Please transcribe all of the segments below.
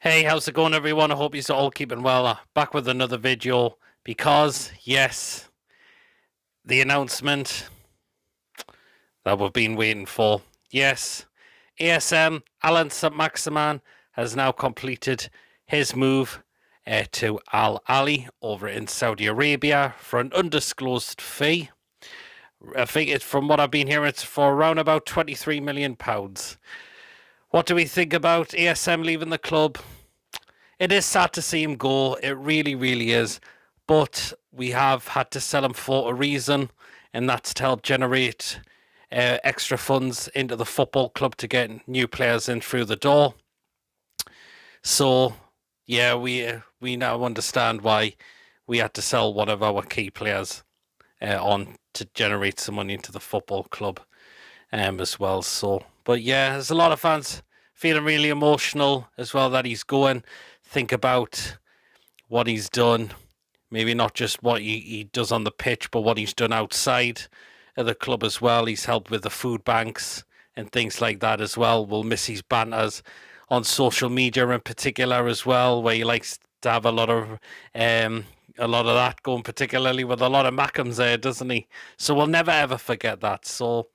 Hey, how's it going, everyone? I hope you're all keeping well. Back with another video because, yes, the announcement that we've been waiting for. Yes, ASM, Allan Saint-Maximin, has now completed his move to Al-Ahli over in Saudi Arabia for an undisclosed fee. I think it's, from what I've been hearing, it's for around about £23 million. What do we think about ASM leaving the club? It is sad to see him go. It really, really is. But we have had to sell him for a reason, and that's to help generate extra funds into the football club to get new players in through the door. So, yeah, we now understand why we had to sell one of our key players on to generate some money into the football club as well. So, but yeah, there's a lot of fans feeling really emotional as well that he's going. Think about what he's done, maybe not just what he does on the pitch, but what he's done outside of the club as well. He's helped with the food banks and things like that as well. We'll miss his banters on social media in particular as well, where he likes to have a lot of that going, particularly with a lot of Mackhams there, doesn't he? So we'll never ever forget that. So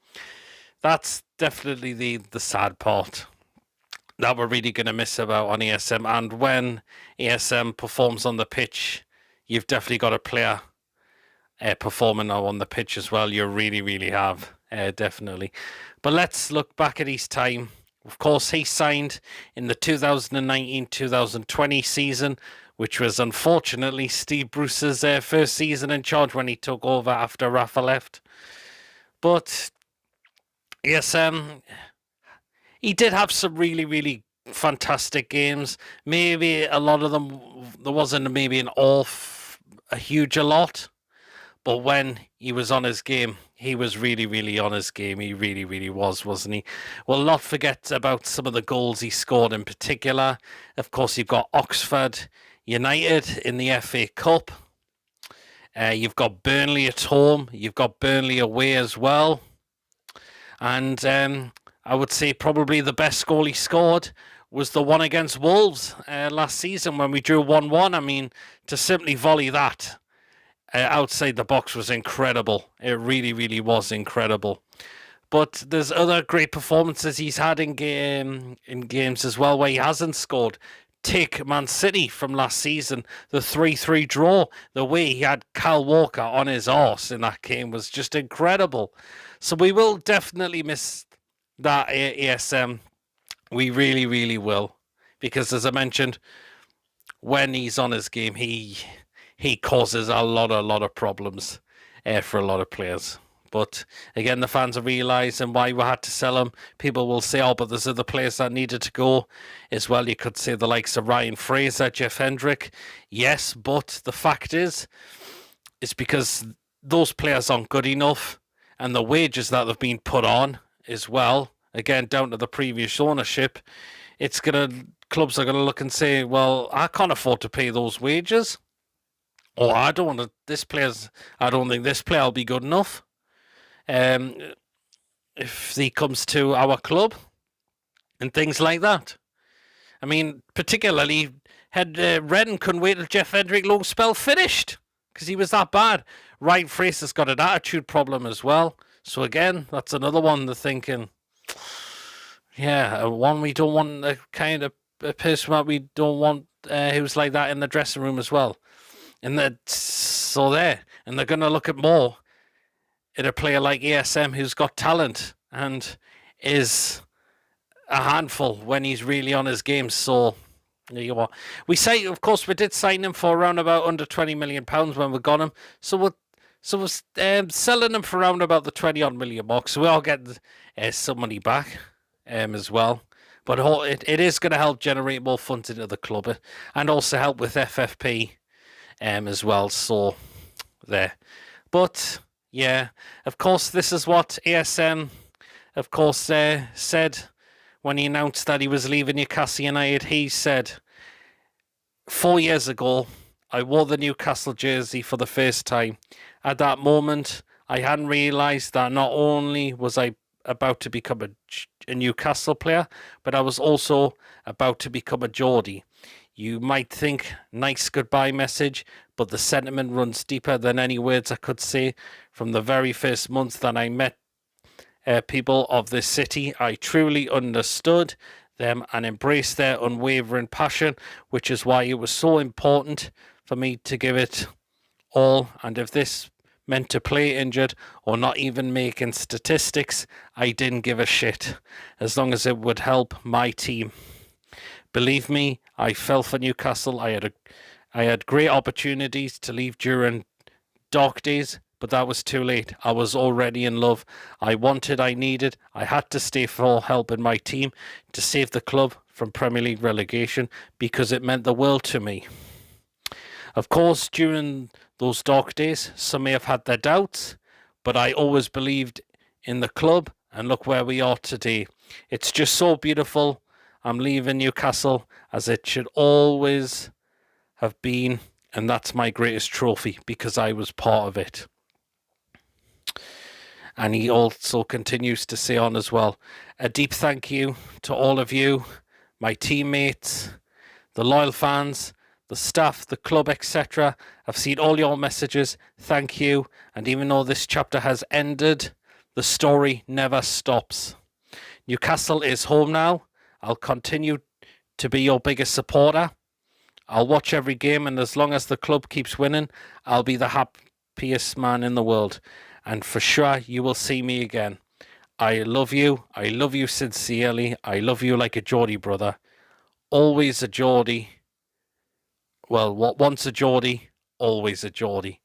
that's definitely the sad part that we're really going to miss about on ASM. And when ASM performs on the pitch, you've definitely got a player performing now on the pitch as well. You really, really have, definitely. But let's look back at his time. Of course, he signed in the 2019-2020 season, which was unfortunately Steve Bruce's first season in charge when he took over after Rafa left. But ASM, he did have some really, really fantastic games. Maybe a lot of them, there wasn't maybe a huge a lot. But when he was on his game, he was really, really on his game. He really, really was, wasn't he? We'll not forget about some of the goals he scored in particular. Of course, you've got Oxford United in the FA Cup. You've got Burnley at home. You've got Burnley away as well. And I would say probably the best goal he scored was the one against Wolves last season when we drew 1-1. I mean, to simply volley that outside the box was incredible. It really, really was incredible. But there's other great performances he's had in games as well where he hasn't scored. Take Man City from last season, the 3-3 draw. The way he had Kyle Walker on his arse in that game was just incredible. So we will definitely miss that ASM. We really, really will. Because as I mentioned, when he's on his game, he causes a lot of problems for a lot of players. But again, the fans are realising why we had to sell him. People will say, oh, but there's other players that needed to go as well. You could say the likes of Ryan Fraser, Jeff Hendrick. Yes, but the fact is, it's because those players aren't good enough. And the wages that they've been put on as well, again, down to the previous ownership, clubs are going to look and say, well, I can't afford to pay those wages. Or I don't think this player will be good enough. If he comes to our club and things like that. I mean, particularly, Redden couldn't wait till Jeff Hendrick loan spell finished because he was that bad. Ryan Fraser's got an attitude problem as well. So again, that's another one they're thinking, yeah, one we don't want, a kind of a person that we don't want who's like that in the dressing room as well. And they're going to look at more at a player like ASM who's got talent and is a handful when he's really on his game. So there you are. We did sign him for around about under £20 million when we got him. So we're selling him for around about the 20 odd million mark. So we all get some money back as well. But it is going to help generate more funds into the club and also help with FFP as well. So there. But yeah, of course, this is what ASM, of course, said when he announced that he was leaving Newcastle United. He said, 4 years ago, I wore the Newcastle jersey for the first time. At that moment, I hadn't realised that not only was I about to become a Newcastle player, but I was also about to become a Geordie. You might think nice goodbye message, but the sentiment runs deeper than any words I could say. From the very first month that I met people of this city, I truly understood them and embraced their unwavering passion, which is why it was so important for me to give it all. And if this meant to play injured or not even making statistics, I didn't give a shit, as long as it would help my team. Believe me, I fell for Newcastle. I had great opportunities to leave during dark days, but that was too late. I was already in love. I needed. I had to stay for help in my team to save the club from Premier League relegation, because it meant the world to me. Of course, during those dark days, some may have had their doubts, but I always believed in the club, and look where we are today. It's just so beautiful. I'm leaving Newcastle as it should always have been, and that's my greatest trophy because I was part of it. And he also continues to say on as well, a deep thank you to all of you, my teammates, the loyal fans, the staff, the club, etc. I've seen all your messages. Thank you. And even though this chapter has ended, the story never stops. Newcastle is home now. I'll continue to be your biggest supporter. I'll watch every game, and as long as the club keeps winning, I'll be the happiest man in the world. And for sure, you will see me again. I love you. I love you sincerely. I love you like a Geordie brother. Always a Geordie. Well, once a Geordie, always a Geordie.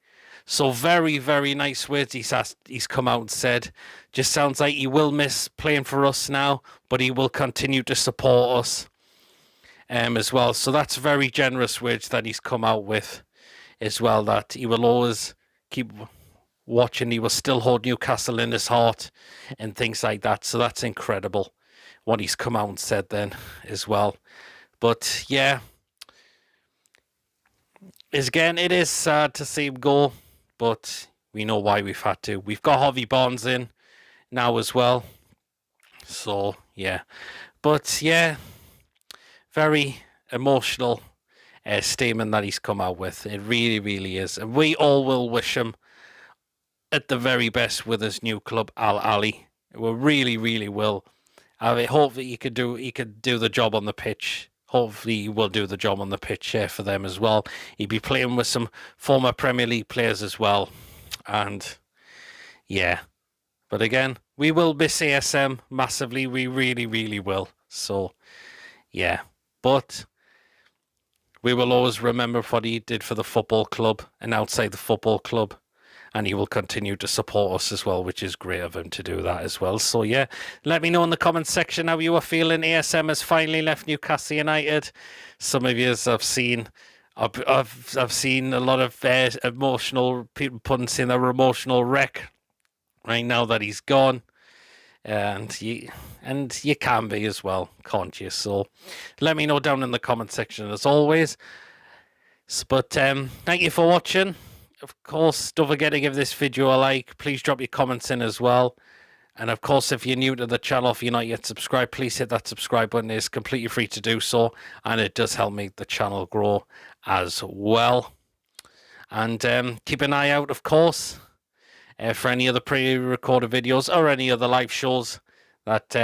So very, very nice words he's come out and said. Just sounds like he will miss playing for us now, but he will continue to support us as well. So that's very generous words that he's come out with as well, that he will always keep watching. He will still hold Newcastle in his heart and things like that. So that's incredible what he's come out and said then as well. But yeah, again, it is sad to see him go, but we know why we've had to. We've got Harvey Barnes in now as well. So, yeah. But, yeah, very emotional statement that he's come out with. It really, really is. And we all will wish him at the very best with his new club, Al-Ahli. We really, really will. I hope that he could do the job on the pitch. Hopefully he will do the job on the pitch for them as well. He'd be playing with some former Premier League players as well. And yeah. But again, we will miss ASM massively. We really, really will. So yeah. But we will always remember what he did for the football club and outside the football club. And he will continue to support us as well, which is great of him to do that as well. So, yeah, let me know in the comments section how you are feeling. ASM has finally left Newcastle United. Some of you have seen, I've seen a lot of emotional people saying they're emotional wreck right now that he's gone. And you can be as well, can't you? So, let me know down in the comment section as always. But thank you for watching. Of course, don't forget to give this video a like. Please drop your comments in as well. And of course, if you're new to the channel, if you're not yet subscribed, please hit that subscribe button. It's completely free to do so. And it does help make the channel grow as well. And keep an eye out, of course, for any other pre-recorded videos or any other live shows that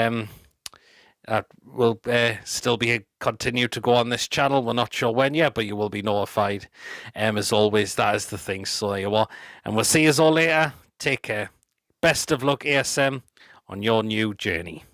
will still be continue to go on this channel. We're not sure when yet, but you will be notified. As always, that is the thing. So there you are. And we'll see you all later. Take care. Best of luck, ASM, on your new journey.